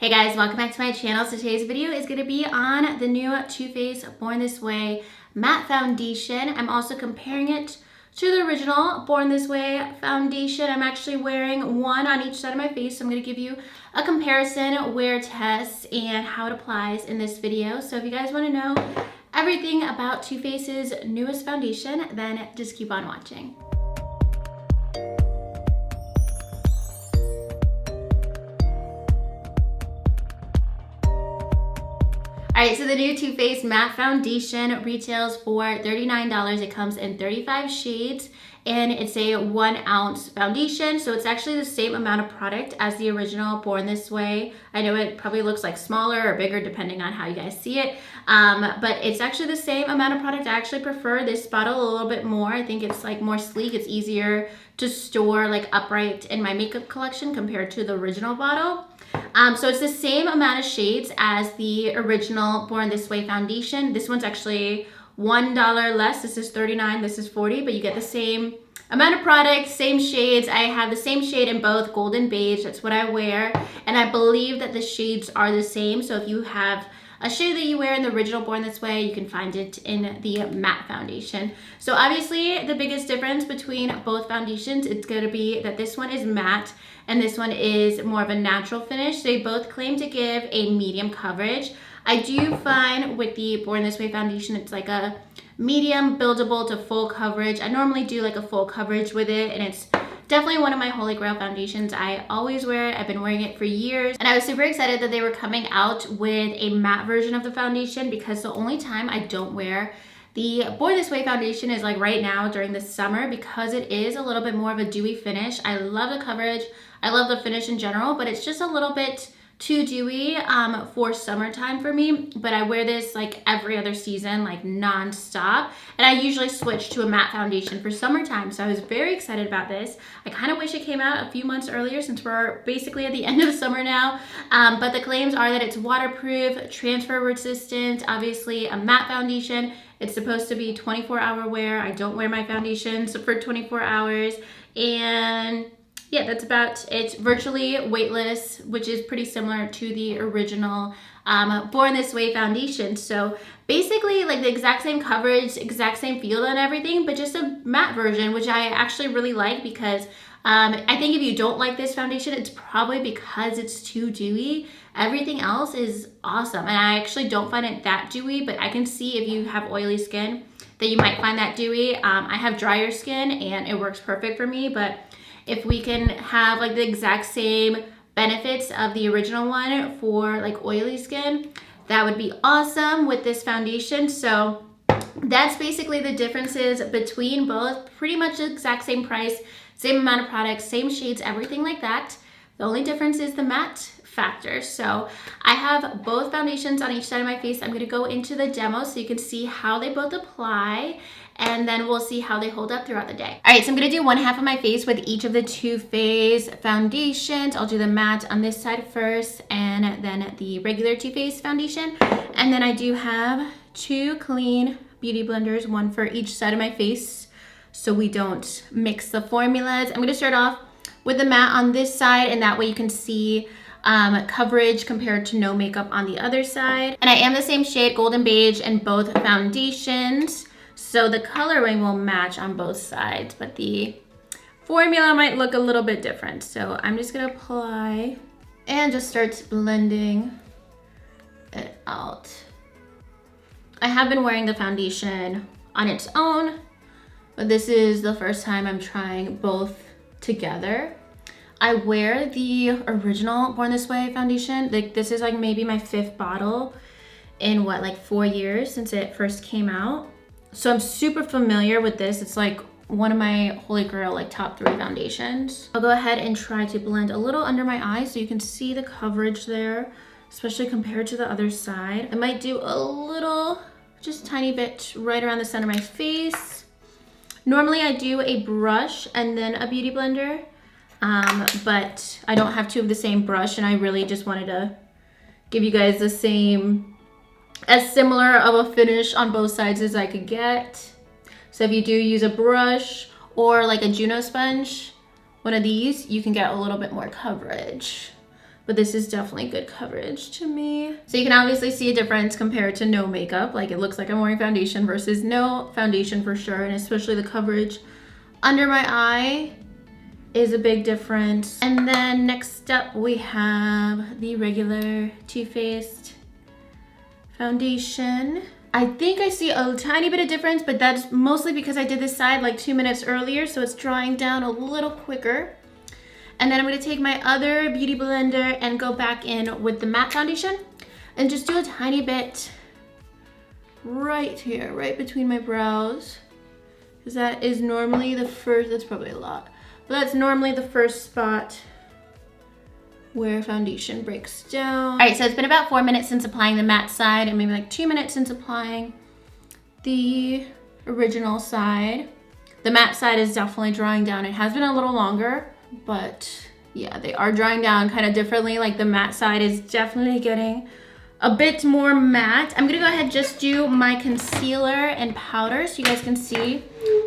Hey guys, welcome back to my channel. So today's video is going to be on the new Too Faced Born This Way matte foundation. I'm also comparing it to the original Born This Way foundation. I'm actually wearing one on each side of my face. So I'm going to give you a comparison, wear test, and how it applies in this video. So if you guys want to know everything about Too Faced's newest foundation, then just keep on watching. Alright, so the new Too Faced matte foundation retails for $39. It comes in 35 shades and it's a 1 ounce foundation. So it's actually the same amount of product as the original Born This Way. I know it probably looks like smaller or bigger depending on how you guys see it. But it's actually the same amount of product. I actually prefer this bottle a little bit more. I think it's like more sleek. It's easier to store like upright in my makeup collection compared to the original bottle. So it's the same amount of shades as the original Born This Way foundation. This one's actually $1 less. This is $39, this is $40, but you get the same amount of product, same shades. I have the same shade in both, golden beige. That's what I wear. And I believe that the shades are the same. So if you have a shade that you wear in the original Born This Way, you can find it in the matte foundation. So obviously the biggest difference between both foundations, it's gonna be that this one is matte and this one is more of a natural finish. They both claim to give a medium coverage. I do find with the Born This Way foundation, it's like a medium buildable to full coverage. I normally do like a full coverage with it, and it's definitely one of my holy grail foundations. I always wear it. I've been wearing it for years, and I was super excited that they were coming out with a matte version of the foundation, because the only time I don't wear the Born This Way foundation is like right now during the summer, because it is a little bit more of a dewy finish. I love the coverage. I love the finish in general, but it's just a little bit too dewy for summertime for me. But I wear this like every other season, like non-stop, and I usually switch to a matte foundation for summertime. So I was very excited about this. I kind of wish it came out a few months earlier, since we're basically at the end of summer now. But the claims are that it's waterproof, transfer resistant, obviously a matte foundation. It's supposed to be 24-hour wear. I don't wear my foundations for 24 hours. And yeah, that's about it. Virtually weightless, which is pretty similar to the original Born This Way foundation. So basically like the exact same coverage, exact same feel and everything, but just a matte version, which I actually really like, because I think if you don't like this foundation, it's probably because it's too dewy. Everything else is awesome. And I actually don't find it that dewy, but I can see if you have oily skin that you might find that dewy. I have drier skin and it works perfect for me, but if we can have like the exact same benefits of the original one for like oily skin, that would be awesome with this foundation. So that's basically the differences between both. Pretty much the exact same price, same amount of products, same shades, everything like that. The only difference is the matte factor. So I have both foundations on each side of my face. I'm going to go into the demo so you can see how they both apply, and then we'll see how they hold up throughout the day. All right, so I'm going to do one half of my face with each of the Too Faced foundations. I'll do the matte on this side first, and then the regular Too Faced foundation. And then I do have two clean beauty blenders, one for each side of my face, so we don't mix the formulas. I'm going to start off with the matte on this side, and that way you can see coverage compared to no makeup on the other side. And I am the same shade, golden beige, in both foundations, so the colorway will match on both sides, but the formula might look a little bit different. So I'm just gonna apply and just start blending it out. I have been wearing the foundation on its own, but this is the first time I'm trying both together. I wear the original Born This Way foundation. Like, this is like maybe my 5th bottle in what, like 4 years since it first came out. So I'm super familiar with this. It's like one of my holy grail, like top 3 foundations. I'll go ahead and try to blend a little under my eye so you can see the coverage there, especially compared to the other side. I might do a little, just tiny bit right around the center of my face. Normally I do a brush and then a beauty blender. But I don't have 2 of the same brush, and I really just wanted to give you guys the same, as similar of a finish on both sides as I could get. So if you do use a brush or like a Juno sponge, one of these, you can get a little bit more coverage. but this is definitely good coverage to me. So you can obviously see a difference compared to no makeup. Like it looks like I'm wearing foundation versus no foundation for sure, and especially the coverage under my eye is a big difference. And then next up we have the regular Too Faced foundation. I think I see a tiny bit of difference, but that's mostly because I did this side like 2 minutes earlier, so it's drying down a little quicker. And then I'm gonna take my other beauty blender and go back in with the matte foundation and just do a tiny bit right here, right between my brows. Because that is normally the first, that's probably a lot, but that's normally the first spot where foundation breaks down. All right, so it's been about 4 minutes since applying the matte side and maybe like 2 minutes since applying the original side. The matte side is definitely drying down. It has been a little longer, but yeah, they are drying down kind of differently. Like the matte side is definitely getting a bit more matte. I'm gonna go ahead and just do my concealer and powder so you guys can see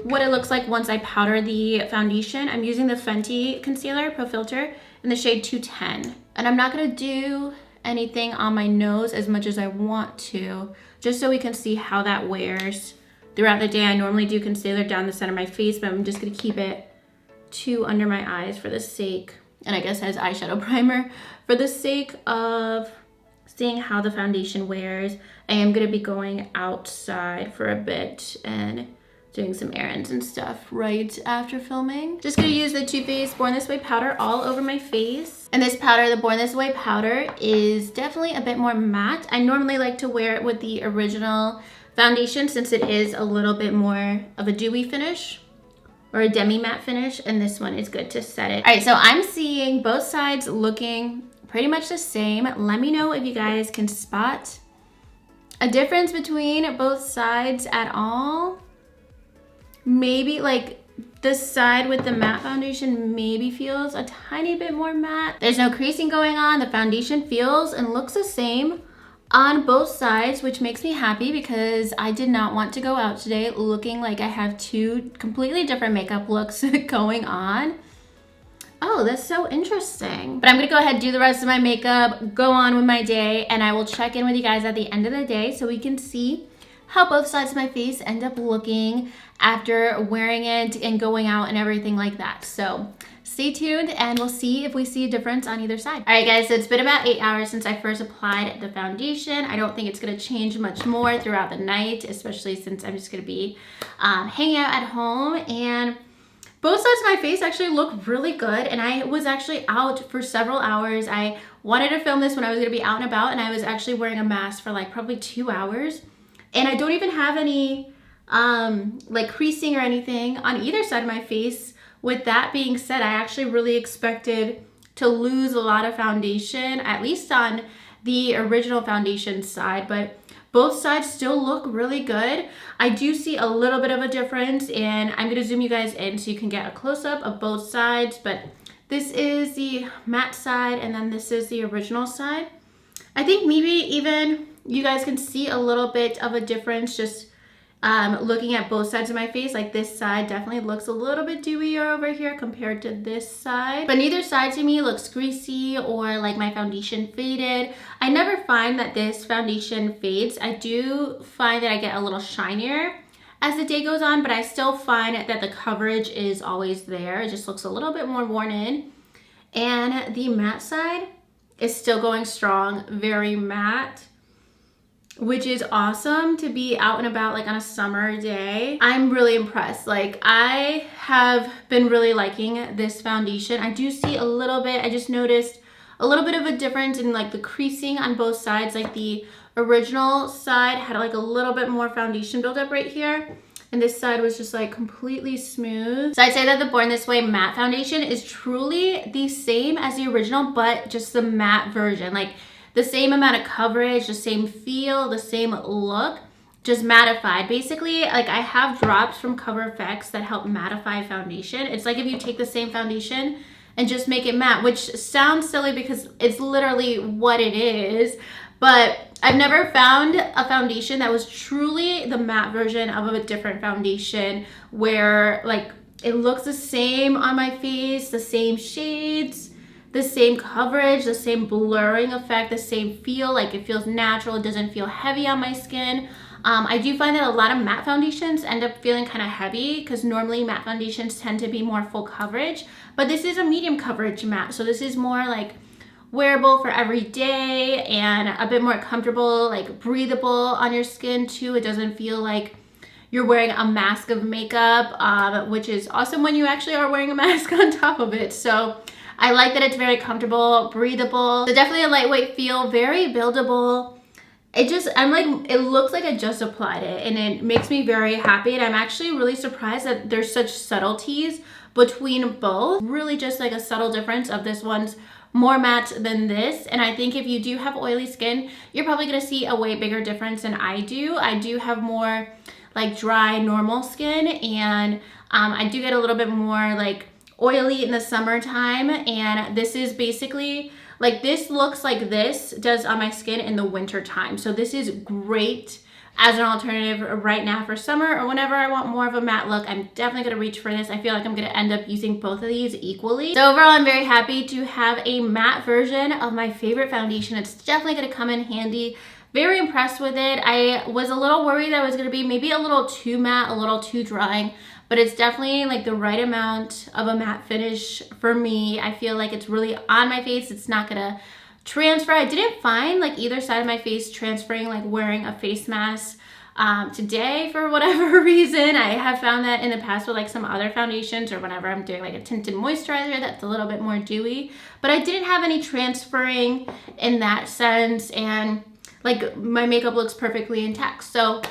what it looks like once I powder the foundation. I'm using the Fenty Concealer Pro Filter in the shade 210. And I'm not gonna do anything on my nose as much as I want to, just so we can see how that wears throughout the day. I normally do concealer down the center of my face, but I'm just gonna keep it under my eyes for the sake, and I guess as eyeshadow primer, for the sake of seeing how the foundation wears. I am gonna be going outside for a bit and doing some errands and stuff right after filming. Just gonna use the Too Faced Born This Way powder all over my face. And this powder, the Born This Way powder, is definitely a bit more matte. I normally like to wear it with the original foundation since it is a little bit more of a dewy finish or a demi matte finish, and this one is good to set it. All right, so I'm seeing both sides looking pretty much the same. Let me know if you guys can spot a difference between both sides at all. Maybe like this side with the matte foundation maybe feels a tiny bit more matte. There's no creasing going on. The foundation feels and looks the same on both sides, which makes me happy because I did not want to go out today looking like I have two completely different makeup looks going on. Oh, that's so interesting. But I'm gonna go ahead and do the rest of my makeup, go on with my day, and I will check in with you guys at the end of the day so we can see how both sides of my face end up looking after wearing it and going out and everything like that. So stay tuned and we'll see if we see a difference on either side. All right guys, so it's been about 8 hours since I first applied the foundation. I don't think it's gonna change much more throughout the night, especially since I'm just gonna be hanging out at home. And both sides of my face actually look really good, and I was actually out for several hours. I wanted to film this when I was gonna be out and about, and I was actually wearing a mask for like probably 2 hours. And I don't even have any like creasing or anything on either side of my face. With that being said, I actually really expected to lose a lot of foundation, at least on the original foundation side, but both sides still look really good. I do see a little bit of a difference, and I'm gonna zoom you guys in so you can get a close-up of both sides, but this is the matte side and then this is the original side. I think maybe even you guys can see a little bit of a difference just looking at both sides of my face. Like this side definitely looks a little bit dewier over here compared to this side, but neither side to me looks greasy or like my foundation faded. I never find that this foundation fades. I do find that I get a little shinier as the day goes on, but I still find that the coverage is always there. It just looks a little bit more worn in. And the matte side is still going strong, very matte, which is awesome to be out and about like on a summer day. I'm really impressed. Like I have been really liking this foundation. I do see a little bit, I just noticed a little bit of a difference in like the creasing on both sides. Like the original side had like a little bit more foundation buildup right here, and this side was just like completely smooth. So I'd say that the Born This Way matte foundation is truly the same as the original, but just the matte version. Like the same amount of coverage, the same feel, the same look, just mattified. Basically, like I have drops from Cover FX that help mattify foundation. It's like if you take the same foundation and just make it matte, which sounds silly because it's literally what it is, but I've never found a foundation that was truly the matte version of a different foundation where like it looks the same on my face, the same shades, the same coverage, the same blurring effect, the same feel. Like it feels natural. It doesn't feel heavy on my skin. I do find that a lot of matte foundations end up feeling kind of heavy because normally matte foundations tend to be more full coverage, but this is a medium coverage matte. So this is more like wearable for every day and a bit more comfortable, like breathable on your skin too. It doesn't feel like you're wearing a mask of makeup, which is awesome when you actually are wearing a mask on top of it. So I like that it's very comfortable, breathable. So definitely a lightweight feel, very buildable. It looks like I just applied it, and it makes me very happy. And I'm actually really surprised that there's such subtleties between both. Really just like a subtle difference of this one's more matte than this. And I think if you do have oily skin, you're probably gonna see a way bigger difference than I do. I do have more like dry, normal skin, and I do get a little bit more like oily in the summertime. And this is basically, like this looks like this does on my skin in the winter time. So this is great as an alternative right now for summer, or whenever I want more of a matte look. I'm definitely gonna reach for this. I feel like I'm gonna end up using both of these equally. So overall, I'm very happy to have a matte version of my favorite foundation. It's definitely gonna come in handy. Very impressed with it. I was a little worried that it was gonna be maybe a little too matte, a little too drying, but it's definitely like the right amount of a matte finish for me. I feel like it's really on my face. It's not gonna transfer. I didn't find like either side of my face transferring like wearing a face mask today for whatever reason. I have found that in the past with like some other foundations, or whenever I'm doing like a tinted moisturizer that's a little bit more dewy, but I didn't have any transferring in that sense, and like my makeup looks perfectly intact. So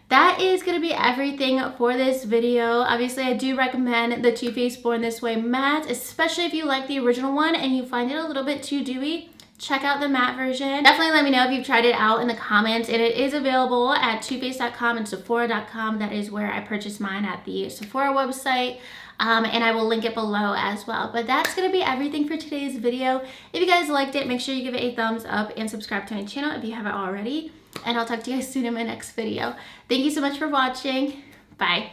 that is going to be everything for this video. Obviously, I do recommend the Too Faced Born This Way matte, especially if you like the original one and you find it a little bit too dewy. Check out the matte version. Definitely let me know if you've tried it out in the comments. And it is available at toofaced.com and Sephora.com. That is where I purchased mine, at the Sephora website. And I will link it below as well. But that's going to be everything for today's video. If you guys liked it, make sure you give it a thumbs up and subscribe to my channel if you haven't already. And I'll talk to you guys soon in my next video. Thank you so much for watching. Bye.